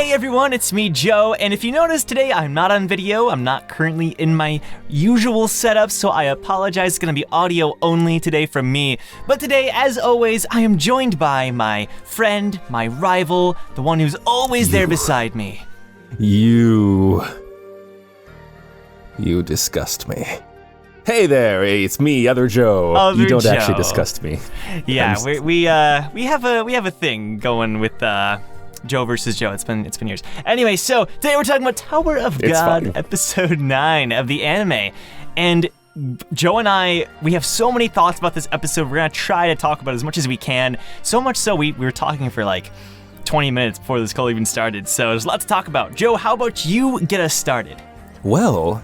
Hey everyone, it's me, Joe, and if you notice today I'm not on video, I'm not currently in my usual setup, so I apologize. It's gonna be audio only today from me. But today, as always, I am joined by my friend, my rival, the one who's always there beside me. You disgust me. Hey there, it's me, other Joe. Other you don't Joe. Actually disgust me. Yeah, we have a thing going with Joe versus Joe. It's been years. Anyway, so today we're talking about Tower of God, episode 9 of the anime, and Joe and we have so many thoughts about this episode. We're gonna try to talk about it as much as we can. So much so we were talking for like 20 minutes before this call even started. So there's a lot to talk about. Joe, how about you get us started? Well,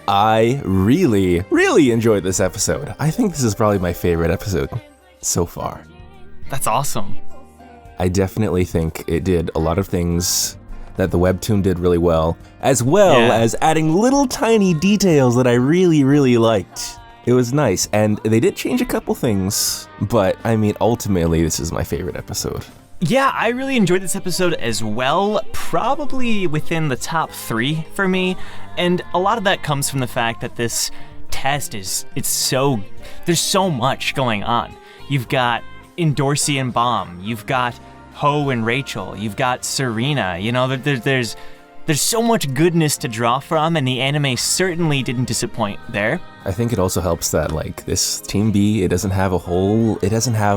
I really, really enjoyed this episode. I think this is probably my favorite episode so far. That's awesome. I definitely think it did a lot of things that the webtoon did really well as adding little tiny details that I really, really liked. It was nice, and they did change a couple things, but I mean, ultimately, this is my favorite episode. Yeah, I really enjoyed this episode as well, probably within the top 3 for me, and a lot of that comes from the fact that this test there's so much going on. You've got Endorsi and Bomb, you've got Ho and Rachel, you've got Serena, you know, there's so much goodness to draw from, and the anime certainly didn't disappoint there. I think it also helps that, like, this Team B, it doesn't have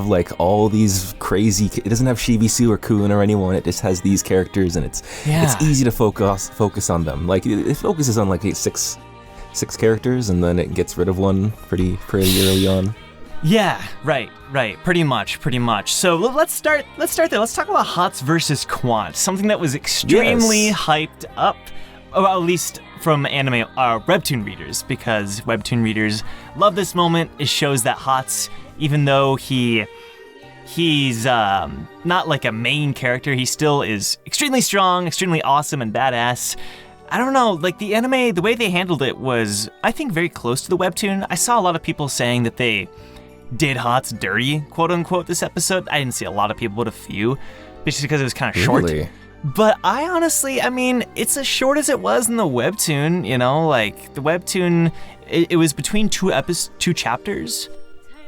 like all these crazy, it doesn't have Shibisu or Kun or anyone, it just has these characters, and it's easy to focus on them. Like, it focuses on like six characters, and then it gets rid of one pretty early on. Yeah, right, pretty much. So let's start there. Let's talk about Hots versus Quant, something that was extremely hyped up, or at least from anime webtoon readers, because webtoon readers love this moment. It shows that Hots, even though he's not like a main character, he still is extremely strong, extremely awesome, and badass. I don't know, like the anime, the way they handled it was, I think, very close to the webtoon. I saw a lot of people saying that they did Hots dirty, quote unquote, this episode. I didn't see a lot of people, but a few, just because it was kind of short. Really? But I honestly, I mean, it's as short as it was in the webtoon, you know, like the webtoon, it was between two chapters,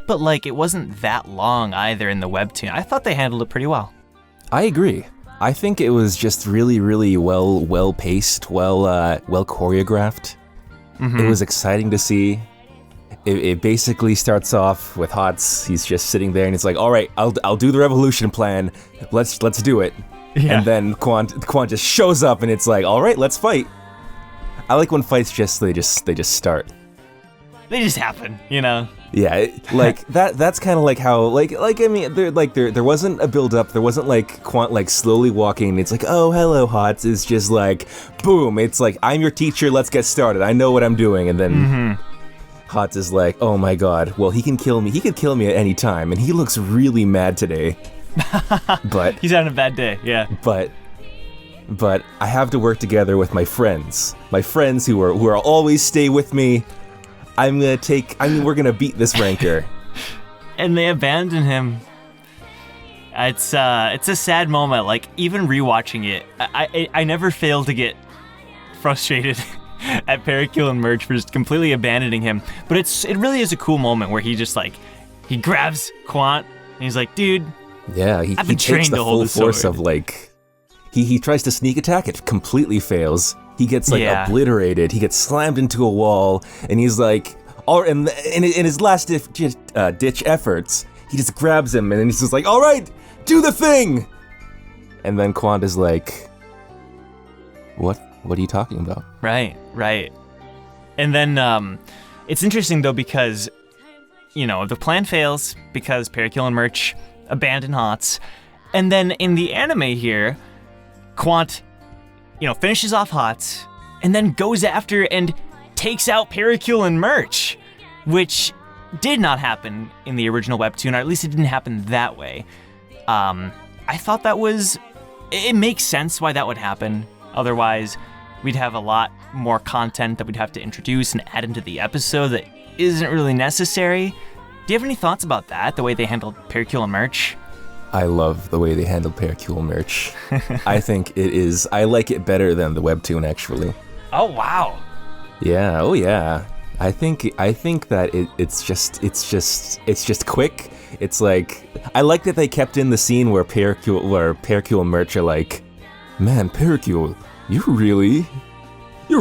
but like it wasn't that long either in the webtoon. I thought they handled it pretty well. I agree. I think it was just really, really well paced, well choreographed. Mm-hmm. It was exciting to see. It basically starts off with Hots. He's just sitting there, and it's like, all right, I'll do the revolution plan. Let's do it. Yeah. And then Quant just shows up, and it's like, all right, let's fight. I like when fights they just start. They just happen, you know. Yeah, like that's kind of like how like I mean there wasn't a build up. There wasn't like Quant like slowly walking. It's like, oh, hello, Hots. It's just like boom. It's like, I'm your teacher. Let's get started. I know what I'm doing, and then. Mm-hmm. Hots is like, oh my god, well, he can kill me. He could kill me at any time, and he looks really mad today. But he's having a bad day, yeah. But I have to work together with my friends who are always stay with me. We're gonna beat this ranker. And they abandon him. It's a sad moment. Like, even rewatching it, I never fail to get frustrated at Pericule and Merch for just completely abandoning him. But it really is a cool moment where he just like, he grabs Quant and he's like, dude, yeah, he takes the full force of like, he tries to sneak attack, it completely fails. He gets like obliterated, he gets slammed into a wall, and he's like, in his last ditch efforts, he just grabs him and he's just like, all right, do the thing. And then Quant is like, what are you talking about? Right. And then it's interesting though, because, you know, the plan fails because Pericule and Merch abandon Hots. And then in the anime here, Quant, you know, finishes off Hots and then goes after and takes out Pericule and Merch, which did not happen in the original webtoon, or at least it didn't happen that way. I thought it makes sense why that would happen. Otherwise, we'd have a lot more content that we'd have to introduce and add into the episode that isn't really necessary. Do you have any thoughts about that, the way they handled Pericule and Merch? I love the way they handled Pericule merch. I think it is. I like it better than the webtoon, actually. Oh wow. Yeah. Oh yeah. I think that it's just quick. It's like, I like that they kept in the scene where Pericule and Merch are like, man, Pericule, you're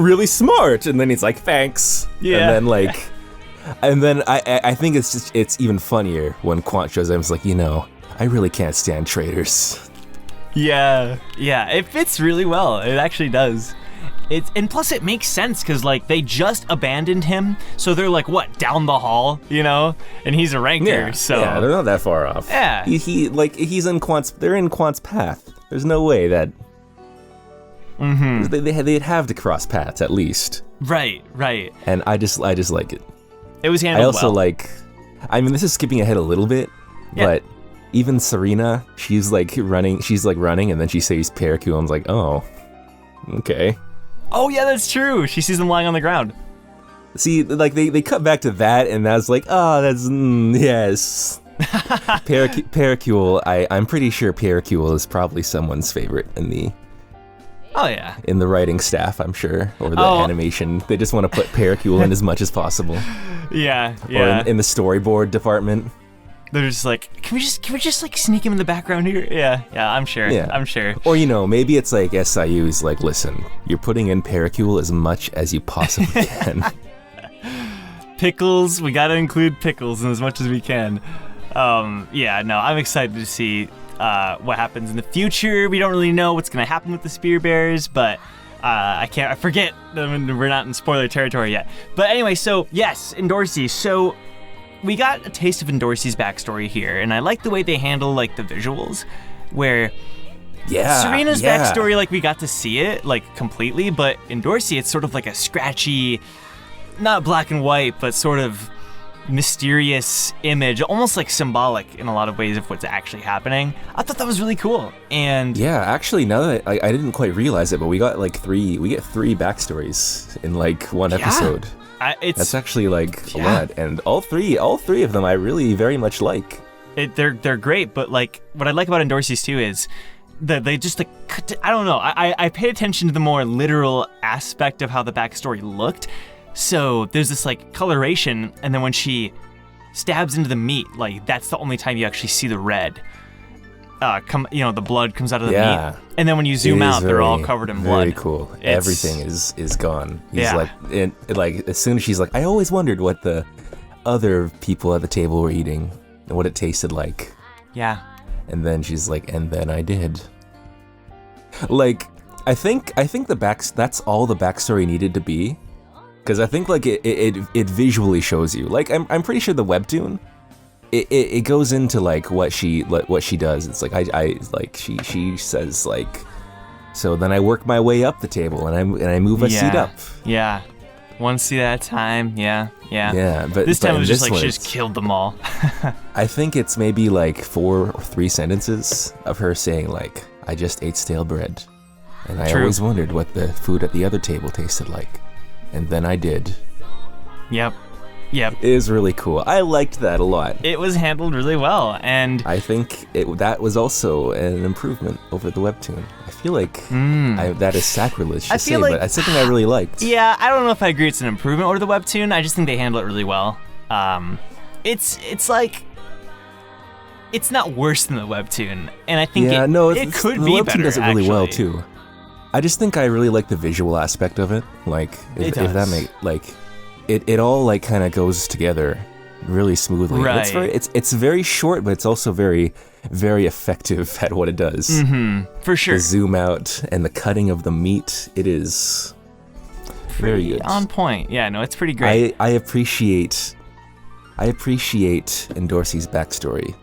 really smart. And then he's like, thanks. Yeah. And then I think it's even funnier when Quant shows up. It's like, I really can't stand traitors. Yeah, it fits really well. It actually does. And plus it makes sense because like they just abandoned him, so they're like what, down the hall, and he's a ranker, so yeah, they're not that far off. Yeah, they're in Quant's path. There's no way that they'd have to cross paths at least. Right. And I just like it. It was handled well. I mean, this is skipping ahead a little bit, but even Serena, she's running, and then she says Pericule, and I'm like, oh, okay. Oh yeah, that's true. She sees them lying on the ground. See, they cut back to that, and that's like, oh, that's, yes. Pericule, I'm pretty sure Pericule is probably someone's favorite in the... Oh yeah. In the writing staff, I'm sure, or the animation. They just want to put Pericule in as much as possible. Yeah. Or in the storyboard department. They're just like, can we just like sneak him in the background here? Yeah, I'm sure. Yeah. I'm sure. Or maybe it's like SIU's like, listen, you're putting in Pericule as much as you possibly can. Pickles, we gotta include pickles in as much as we can. I'm excited to see what happens in the future. We don't really know what's gonna happen with the Spear Bears, but I forget, we're not in spoiler territory yet. But anyway, so yes, Endorsi. So we got a taste of Endorsi's backstory here, and I like the way they handle like the visuals, where Serena's backstory, like we got to see it like completely, but Endorsi, it's sort of like a scratchy, not black and white, but sort of mysterious image, almost like symbolic in a lot of ways of what's actually happening. I thought that was really cool. And yeah, actually, now that I didn't quite realize it, but we get three backstories in like one episode. That's actually like a lot, and all three of them I really very much like. They're great, but like what I like about Endorsi's too is that they just like, I don't know, I paid attention to the more literal aspect of how the backstory looked. So there's this like coloration, and then when she stabs into the meat, like that's the only time you actually see the red. The blood comes out of the meat, and then when you zoom out, they're all covered in blood. Very cool. Everything is gone. He's like, as soon as she's like, I always wondered what the other people at the table were eating and what it tasted like. Yeah. And then she's like, and then I did. Like, I think that's all the backstory needed to be, because I think like it visually shows you. Like, I'm pretty sure the webtoon. It goes into like what she does. It's like she says like, so then I work my way up the table and I move a seat up. Yeah, one seat at a time. Yeah. But this time it was just like she just killed them all. I think it's maybe like 4 or 3 sentences of her saying like, I just ate stale bread, and I always wondered what the food at the other table tasted like, and then I did. Yep. It is really cool. I liked that a lot. It was handled really well, and I think that was also an improvement over the webtoon. I feel like that is sacrilege to say, but it's something I really liked. Yeah, I don't know if I agree it's an improvement over the webtoon. I just think they handle it really well. It's like, it's not worse than the webtoon, and I think it could be better. The webtoon does it really well too. I just think I really like the visual aspect of it. Like, if that makes like. It all like kind of goes together really smoothly. Right. It's very short, but it's also very, very effective at what it does. For sure. The zoom out and the cutting of the meat, it is very good. On point. Yeah, no, it's pretty great. I appreciate Endorsi's backstory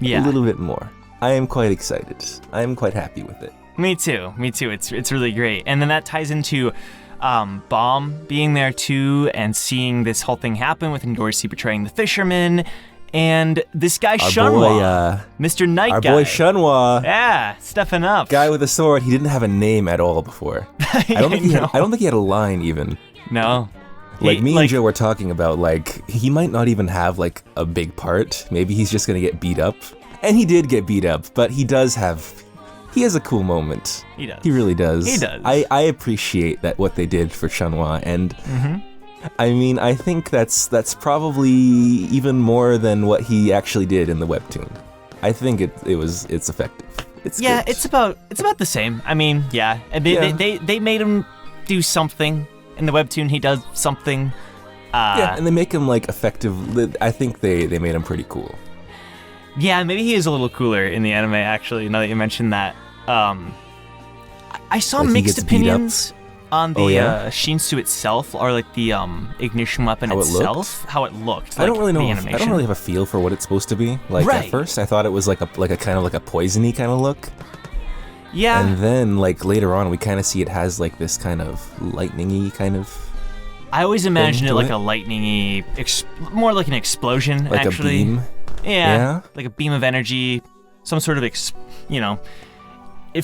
a little bit more. I am quite excited. I am quite happy with it. Me too. It's really great. And then that ties into Bomb being there too, and seeing this whole thing happen with Endorsi betraying the fisherman, and this guy Shunwa, Mr. Night Guy. Our boy Shunwa. Yeah, stepping up. Guy with a sword. He didn't have a name at all before. I don't think he had a line even. No. Like me and Joe were talking about, like, he might not even have like a big part. Maybe he's just gonna get beat up And he did get beat up, but he has a cool moment. He does. He really does. He does. I appreciate that what they did for Chunhwa, and I mean, I think that's probably even more than what he actually did in the webtoon. I think it's effective. It's good. It's about the same. I mean, yeah. They made him do something in the webtoon. He does something. And they make him like effective. I think they made him pretty cool. Yeah, maybe he is a little cooler in the anime, actually, now that you mentioned that. I saw Like mixed opinions on the Shinsu itself, or like the ignition weapon itself, how it looked. I don't really know. The animation. I don't really have a feel for what it's supposed to be. Like at first, I thought it was like a kind of like a poisony kind of look. Yeah. And then like later on, we kind of see it has like this kind of lightning-y kind of. I always imagined it like a lightning-y, more like an explosion, like actually. A beam. Yeah, like a beam of energy, some sort of, it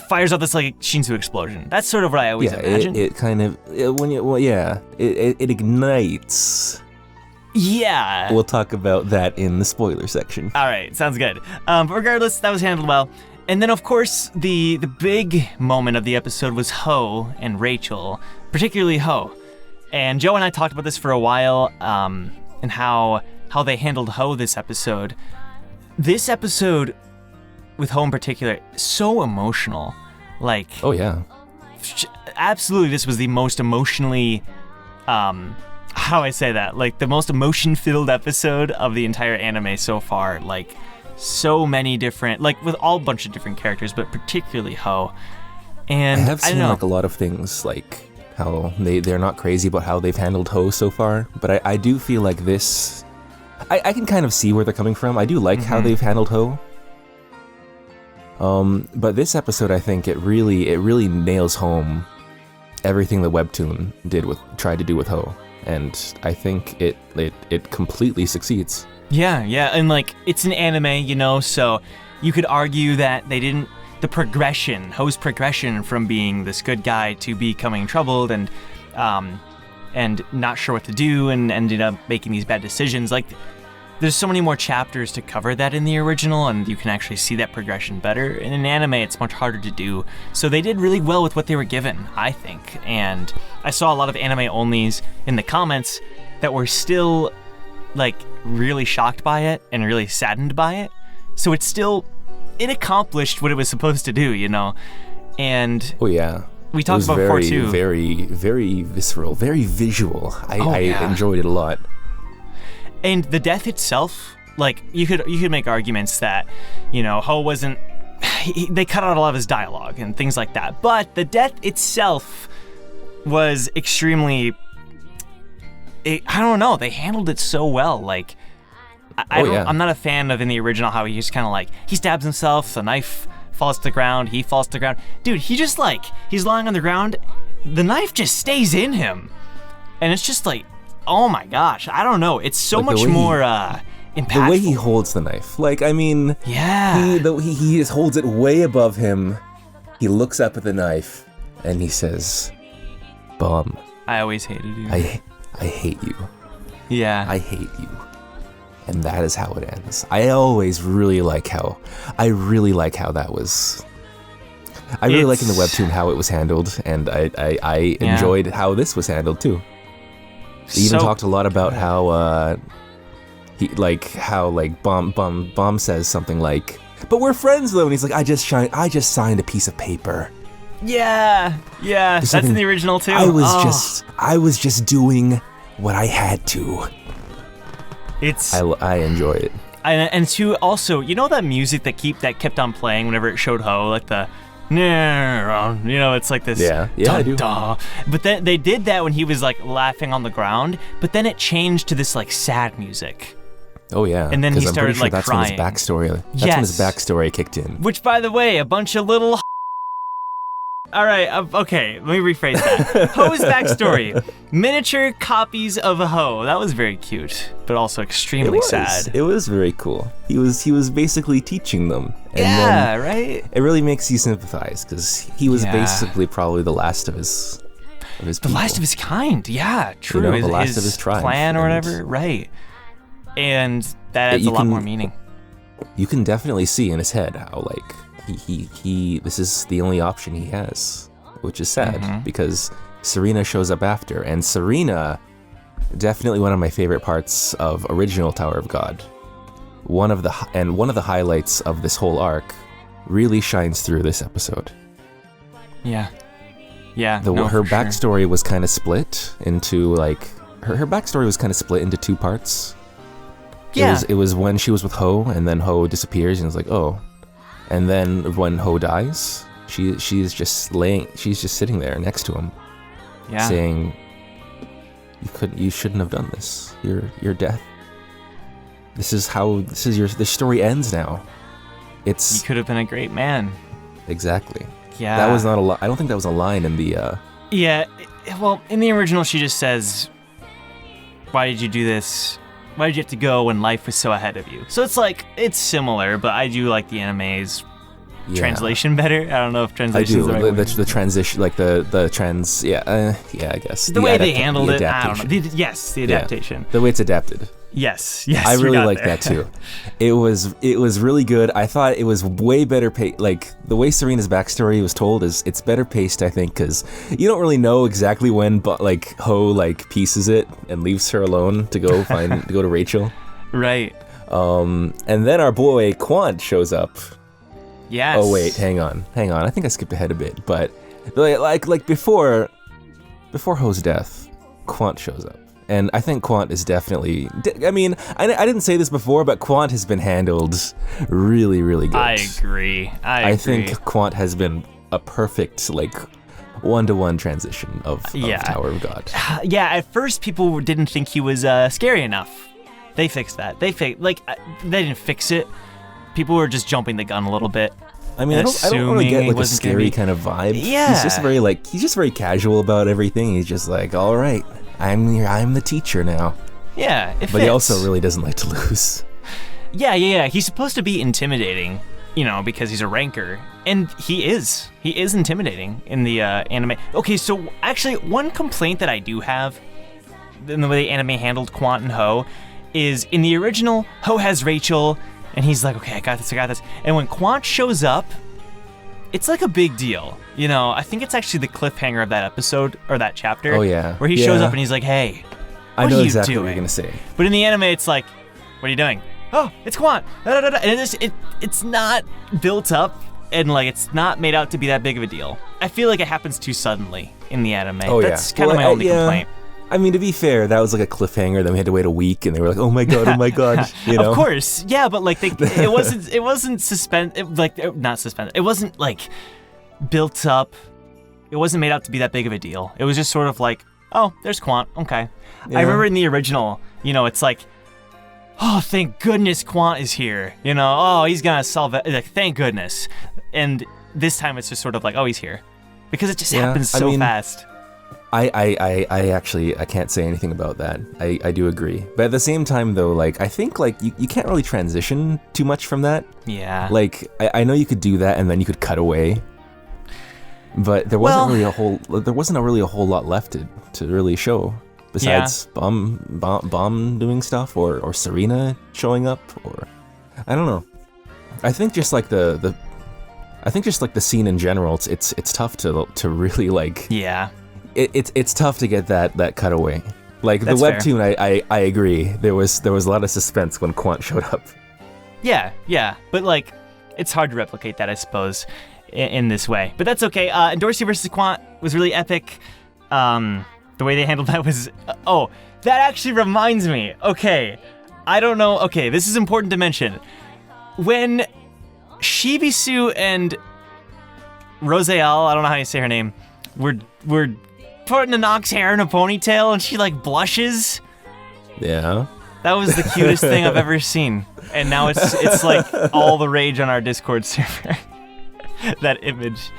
fires out this like Shinsu explosion. That's sort of what I always imagine. It kind of, it ignites. Yeah. We'll talk about that in the spoiler section. All right, sounds good. But regardless, that was handled well. And then, of course, the big moment of the episode was Ho and Rachel, particularly Ho. And Joe and I talked about this for a while, and how they handled Ho this episode. This episode, with Ho in particular, so emotional. Like, oh yeah, absolutely, this was the most emotionally, how do I say that? Like the most emotion-filled episode of the entire anime so far. Like, so many different, like with all bunch of different characters, but particularly Ho. And I have seen like a lot of things, like how they're not crazy about how they've handled Ho so far, but I do feel like this. I can kind of see where they're coming from. I do like how they've handled Ho. But this episode, I think it really nails home everything the webtoon tried to do with Ho, and I think it completely succeeds. Yeah, and like it's an anime, so you could argue that they didn't. The progression, Ho's progression from being this good guy to becoming troubled and not sure what to do and ended up making these bad decisions. Like, there's so many more chapters to cover that in the original, and you can actually see that progression better. In an anime, it's much harder to do. So they did really well with what they were given, I think. And I saw a lot of anime-onlys in the comments that were still, like, really shocked by it and really saddened by it. So it accomplished what it was supposed to do, And oh yeah, we talked about before too. Very, very visceral, very visual. I enjoyed it a lot. And the death itself, like you could make arguments that, Ho wasn't. They cut out a lot of his dialogue and things like that. But the death itself was extremely. I don't know. They handled it so well. Like, I'm not a fan of in the original how he just kind of like he stabs himself, the knife falls to the ground, he falls to the ground. Dude, he just like he's lying on the ground, the knife just stays in him, and it's just like, oh my gosh, I don't know. It's so like much more impactful. The way he holds the knife, like I mean, yeah, he just holds it way above him. He looks up at the knife and he says, "Bum, I always hated you. I hate you. Yeah, I hate you." And that is how it ends. I always really like how that was. I really like in the webtoon how it was handled, and I enjoyed how this was handled too. They even talked a lot about how Bomb says something like, "But we're friends though," and he's like, I just signed a piece of paper." Yeah, that's in the original too. I was just doing what I had to. I enjoy it. And to also, that music that kept on playing whenever it showed Ho, like the, it's like this. Yeah, I do. But then they did that when he was like laughing on the ground, but then it changed to this like sad music. Oh yeah, and then he started like that's crying. When his backstory. That's when his backstory kicked in. Which, by the way, a bunch of little. All right, okay, let me rephrase that. Ho's backstory. Miniature copies of a Ho. That was very cute, but also extremely sad. It was very cool. He was basically teaching them. And right? It really makes you sympathize, because he was basically probably the last of his people. The last of his kind, yeah, true. The last of his tribe. Clan or whatever, right. And that adds a lot more meaning. you can definitely see in his head how like he this is the only option he has, which is sad because Serena shows up after, and Serena, definitely one of my favorite parts of original Tower of God. One of the highlights of this whole arc really shines through this episode. Yeah. Her backstory was kind of split into like her backstory was kind of split into two parts. Yeah. It was when she was with Ho, and then Ho disappears, and it's like, oh. And then when Ho dies, she's just sitting there next to him, saying, "You shouldn't have done this. Your death. The story ends now. You could have been a great man." Exactly. Yeah. That was not I don't think that was a line in the. Yeah. Well, in the original, she just says, "Why did you do this? Why did you have to go when life was so ahead of you?" So it's like, it's similar, but I do like the anime's translation better. I don't know if translation is the right word. The transition, like the trans, I guess. The way they handled it, I don't know. The adaptation. The way it's adapted. Yes. I really like that too. It was really good. I thought it was way better paced. Like the way Serena's backstory was told it's better paced, I think, because you don't really know exactly when, but like Ho like pieces it and leaves her alone to go to Rachel. Right. And then our boy Quant shows up. Yes. Oh wait, hang on. I think I skipped ahead a bit, but like before Ho's death, Quant shows up. And I think Quant is definitely, I mean, I didn't say this before, but Quant has been handled really, really good. I agree. I think Quant has been a perfect, like, one-to-one transition of Tower of God. Yeah, at first people didn't think he was scary enough. They fixed that. They didn't fix it. People were just jumping the gun a little bit. I mean, I don't really get like a scary kind of vibe. Yeah. He's just very casual about everything. He's just like, all right. I'm the teacher now. Yeah, it fits. But he also really doesn't like to lose. Yeah. He's supposed to be intimidating, because he's a ranker. And he is. He is intimidating in the anime. Okay, so actually, one complaint that I do have in the way the anime handled Quant and Ho is in the original, Ho has Rachel, and he's like, okay, I got this. And when Quant shows up, it's like a big deal. I think it's actually the cliffhanger of that episode or that chapter. Oh yeah. Where he shows up and he's like, "Hey, what I know are you exactly doing?" what you're gonna say. But in the anime, it's like, "What are you doing?" "Oh, it's Quant." And it's not built up, and like it's not made out to be that big of a deal. I feel like it happens too suddenly in the anime. Oh yeah. That's kind of my only complaint. I mean, to be fair, that was like a cliffhanger. Then we had to wait a week, and they were like, "Oh my god." Of course, yeah, but like it wasn't not suspended. It wasn't like built up. It wasn't made out to be that big of a deal. It was just sort of like, oh, there's Quant. Okay. Yeah. I remember in the original, it's like, oh, thank goodness Quant is here. Oh, he's gonna solve it. Like, thank goodness. And this time it's just sort of like, oh, he's here, because it just happens so fast. I can't say anything about that. I do agree. But at the same time, though, like, I think, like, you can't really transition too much from that. Yeah. Like, I know you could do that and then you could cut away. But there wasn't really a whole lot left to really show. Besides Bomb doing stuff or Serena showing up, or I don't know. I think just like the scene in general, it's tough to really like. Yeah. It's tough to get that cutaway. Like That's the webtoon, I agree. There was a lot of suspense when Quant showed up. Yeah, but like it's hard to replicate that, I suppose, in this way. But that's okay. Endorsi versus Quant was really epic. The way they handled that was that actually reminds me. Okay, I don't know. Okay, this is important to mention. When Shibisu and Roseal, I don't know how you say her name, were putting Anok's hair in a ponytail and she like blushes. Yeah. That was the cutest thing I've ever seen. And now it's like all the rage on our Discord server. That image.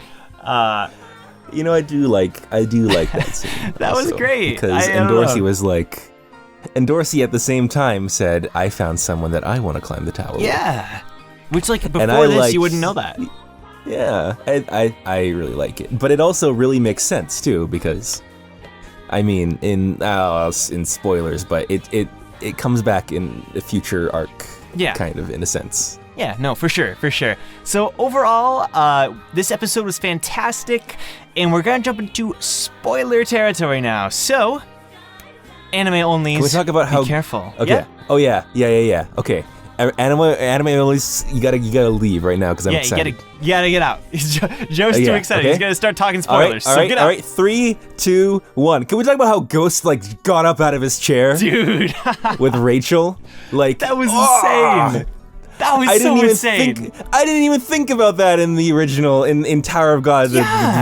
I do like that scene. That was great. Because Endorsi was like, Endorsi at the same time said, I found someone that I want to climb the tower with. Yeah. Which like before this you wouldn't know that. Yeah, I really like it. But it also really makes sense too, because I mean in spoilers, but it comes back in a future arc, kind of, in a sense. Yeah, no, for sure. So overall, this episode was fantastic, and we're gonna jump into spoiler territory now. So, anime onlys, Can we talk about how? Be careful. Okay. Yeah. Oh yeah. Okay. Anime onlys. You gotta leave right now because I'm excited. you gotta get out. Joe's too excited. Okay. He's gonna start talking spoilers. All right. Get out. All right. 3, 2, 1. Can we talk about how Ghost like got up out of his chair, Dude? with Rachel? Like That was insane. That was insane. I didn't even think about that in the original, in Tower of God,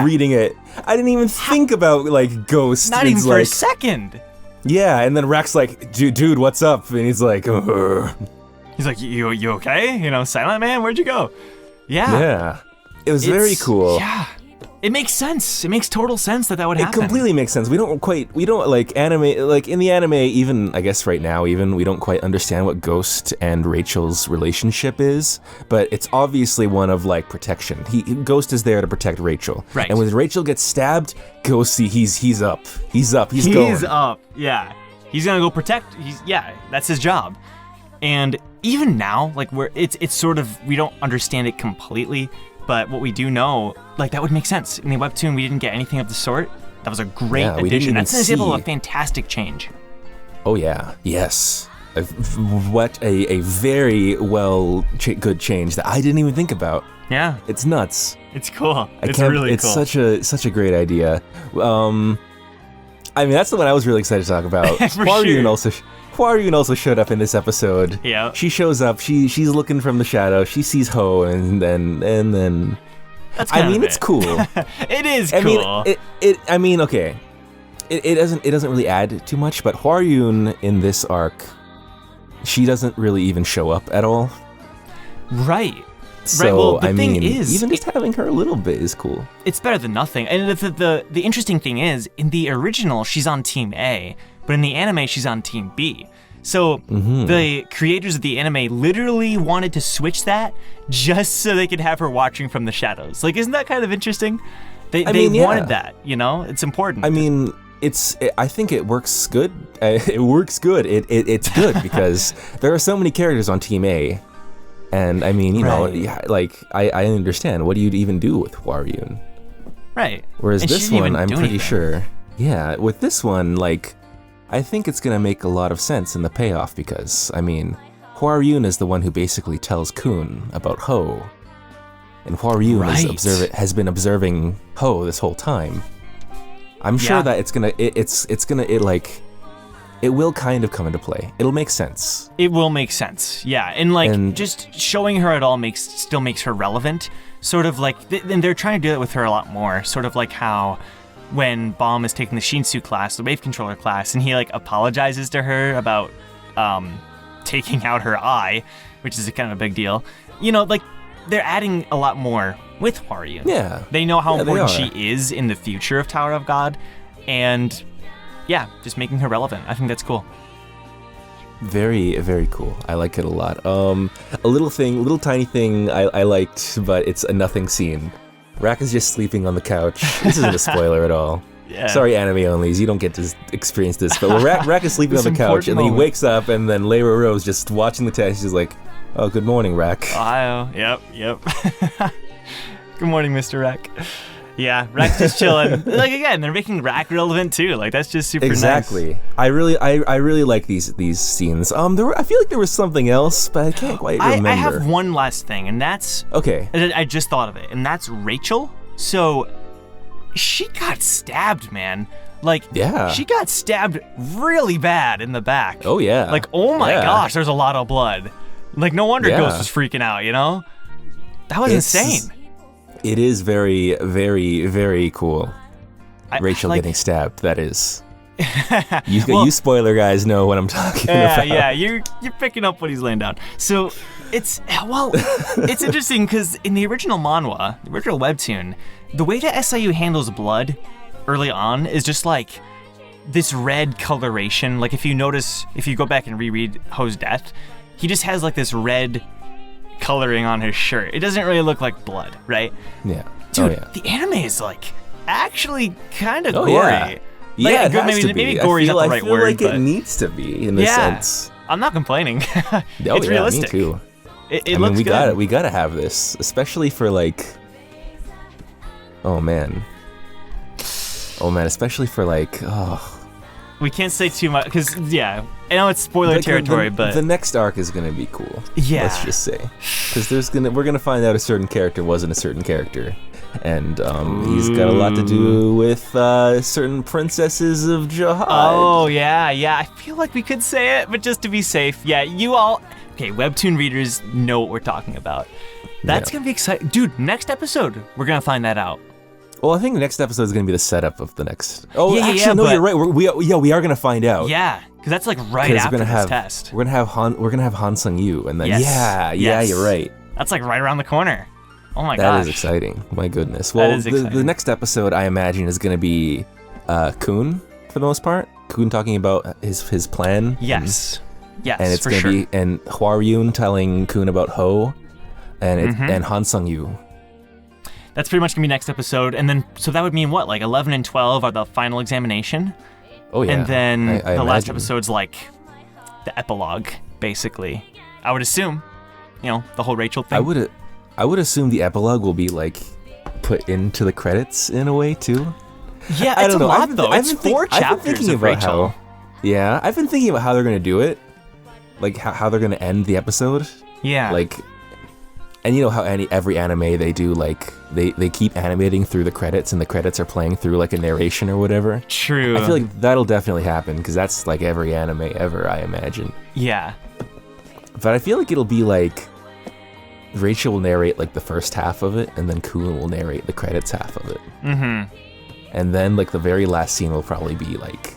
reading it. I didn't even think about, like, Ghost. Not even for a second. Yeah, and then Rack's like, dude, what's up? And he's like, Ugh. He's like, you okay? Silent Man, where'd you go? Yeah. It was very cool. Yeah. It makes sense. It makes total sense that would happen. It completely makes sense. We don't like anime, like in the anime, even I guess right now, even we don't quite understand what Ghost and Rachel's relationship is, but it's obviously one of like protection. Ghost is there to protect Rachel. Right. And when Rachel gets stabbed, Ghost, he's up. He's going. He's up. Yeah. He's gonna go protect. That's his job. And even now, like it's sort of, we don't understand it completely, but what we do know, like that would make sense. In the webtoon, we didn't get anything of the sort. That was a great addition. That's an example of a fantastic change. Oh yeah, yes. What a very good change that I didn't even think about. Yeah. It's nuts. It's cool. It's really cool. It's such a great idea. I mean, that's the one I was really excited to talk about. Hwaryun also showed up in this episode. Yeah. She shows up. She's looking from the shadow. She sees Ho, and then. That's kind of it's cool. It is cool. I mean, okay. It doesn't really add too much, but Hwaryun in this arc, she doesn't really even show up at all. Right. So, right. Well, the thing is, even just having her a little bit is cool. It's better than nothing. And the interesting thing is, in the original, she's on Team A, but in the anime, she's on Team B. So the creators of the anime literally wanted to switch that just so they could have her watching from the shadows. Like, isn't that kind of interesting? They wanted that, It's important. I mean, I think it works good. It works good. It's good because there are so many characters on Team A. And I mean, like I understand. What do you even do with Hwaryun? Right. Whereas this one, I'm pretty sure. Yeah, with this one, like, I think it's gonna make a lot of sense in the payoff because, I mean, Hwaryun is the one who basically tells Kun about Ho, and Hwaryun has been observing Ho this whole time. I'm sure that it will kind of come into play. It'll make sense. It will make sense, yeah. And just showing her at all still makes her relevant. Sort of like, and they're trying to do it with her a lot more. Sort of like how when Bomb is taking the Shinsu class, the wave controller class, and he like apologizes to her about taking out her eye, which is kind of a big deal. Like they're adding a lot more with Hwaryun. Yeah. They know how important she is in the future of Tower of God, and yeah, just making her relevant. I think that's cool. Very, very cool. I like it a lot. A little tiny thing I liked, but it's a nothing scene. Rack is just sleeping on the couch. This isn't a spoiler at all. Yeah. Sorry, anime onlys, you don't get to experience this. But Rack is sleeping on the couch, and then he wakes up, and then Layra Rose just watching the test. She's like, "Oh, good morning, Rack." Oh, yep. Good morning, Mr. Rack. Yeah, Rack's just chilling. Like again, they're making Rack relevant too. Like that's just super nice. Exactly. I really like these scenes. I feel like there was something else, but I can't quite remember. I have one last thing, and that's okay. I just thought of it, and that's Rachel. So she got stabbed, man. Like she got stabbed really bad in the back. Oh yeah. Like oh my gosh, there's a lot of blood. Like no wonder Ghost was freaking out. That was insane. It is very, very, very cool. Rachel getting stabbed, that is. You spoiler guys know what I'm talking about. Yeah, you're picking up what he's laying down. So it's interesting because in the original manhwa, the original webtoon, the way that SIU handles blood early on is just like this red coloration. Like if you go back and reread Ho's death, he just has like this red coloring on his shirt. It doesn't really look like blood, right? Yeah. Dude, the anime is like actually kind of gory. Yeah. It has to be. Maybe gory is not the right word. I feel like it needs to be in a sense. I'm not complaining. It's realistic. Me too. It looks good. We gotta have this, especially for like. Oh man, especially for like. Oh. We can't say too much because I know it's spoiler territory, but the next arc is gonna be cool. Yeah. Let's just say, because we're gonna find out a certain character wasn't a certain character, and he's got a lot to do with certain princesses of Jihad. Oh yeah. I feel like we could say it, but just to be safe, you all. Okay, webtoon readers know what we're talking about. That's gonna be exciting, dude. Next episode, we're gonna find that out. Well, I think the next episode is going to be the setup of the next. Oh, actually, no, you're right. We are going to find out. Yeah, because that's like right after this test. We're gonna have Han Sung-yu, and then you're right. That's like right around the corner. Oh my gosh. That is exciting. My goodness. Well, the next episode I imagine is going to be Kun for the most part. Kun talking about his plan. Yes. Yes. And it's going to be and Hwaryun telling Kun about Ho, and Han Sung-yu. That's pretty much going to be next episode. And then, so that would mean what? Like 11 and 12 are the final examination? Oh, yeah. And then I last episode's like the epilogue, basically. I would assume, the whole Rachel thing. I would assume the epilogue will be like put into the credits in a way too. Yeah, it's a lot though. It's 4 chapters of Rachel. I've been thinking about how they're going to do it. Like how they're going to end the episode. Yeah. Like... And you know how every anime they do, like, they keep animating through the credits, and the credits are playing through, like, a narration or whatever? True. I feel like that'll definitely happen, because that's, like, every anime ever, I imagine. Yeah. But I feel like it'll be, like, Rachel will narrate, like, the first half of it, and then Kun will narrate the credits half of it. Mm-hmm. And then, like, the very last scene will probably be, like,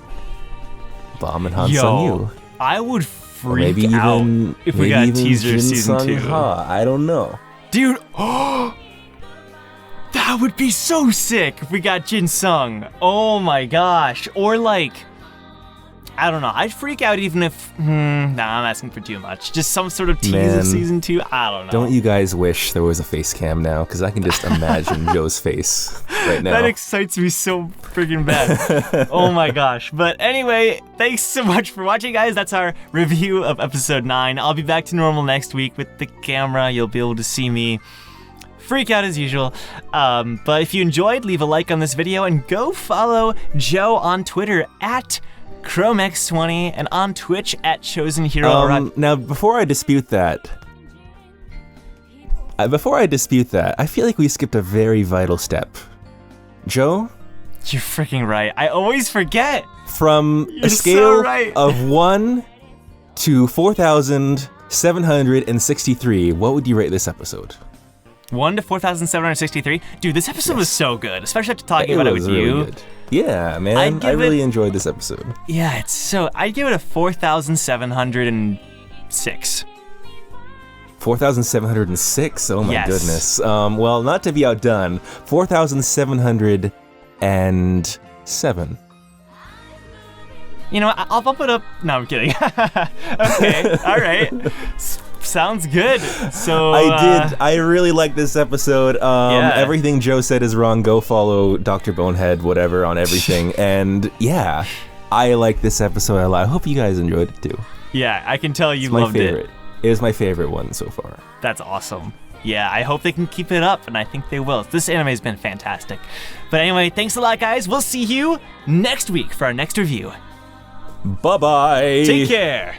Bam and Han Sung-yu. I would freak out if we got a teaser season 2. I don't know. Dude, that would be so sick if we got Jin Sung. Oh my gosh. Or like, I don't know. I'd freak out even if, I'm asking for too much. Just some sort of tease of season 2. I don't know. Don't you guys wish there was a face cam now? Because I can just imagine Joe's face right now. That excites me so freaking bad. Oh my gosh. But anyway, thanks so much for watching, guys. That's our review of episode 9. I'll be back to normal next week with the camera. You'll be able to see me freak out as usual. But if you enjoyed, leave a like on this video and go follow Joe on Twitter at Chromex20 and on Twitch at Chosen Hero. Now, before I dispute that, I feel like we skipped a very vital step. Joe? You're freaking right. I always forget. From a scale of 1 to 4,763, what would you rate this episode? 1 to 4,763? Dude, this episode was so good, especially after talking about it with you. Good. Yeah, man. I really enjoyed this episode. Yeah, I'd give it a 4,706. 4,706? Oh my goodness. Well, not to be outdone, 4,707. You know, I'll bump it up. No, I'm kidding. Okay, all right. Sounds good. So I really like this episode. Everything Joe said is wrong. Go follow Dr. Bonehead, whatever, on everything. And yeah, I like this episode a lot. I hope you guys enjoyed it too. Yeah, I can tell you loved it. It was my favorite one so far. That's awesome. Yeah, I hope they can keep it up, and I think they will. This anime has been fantastic. But anyway, thanks a lot, guys. We'll see you next week for our next review. Bye-bye. Take care.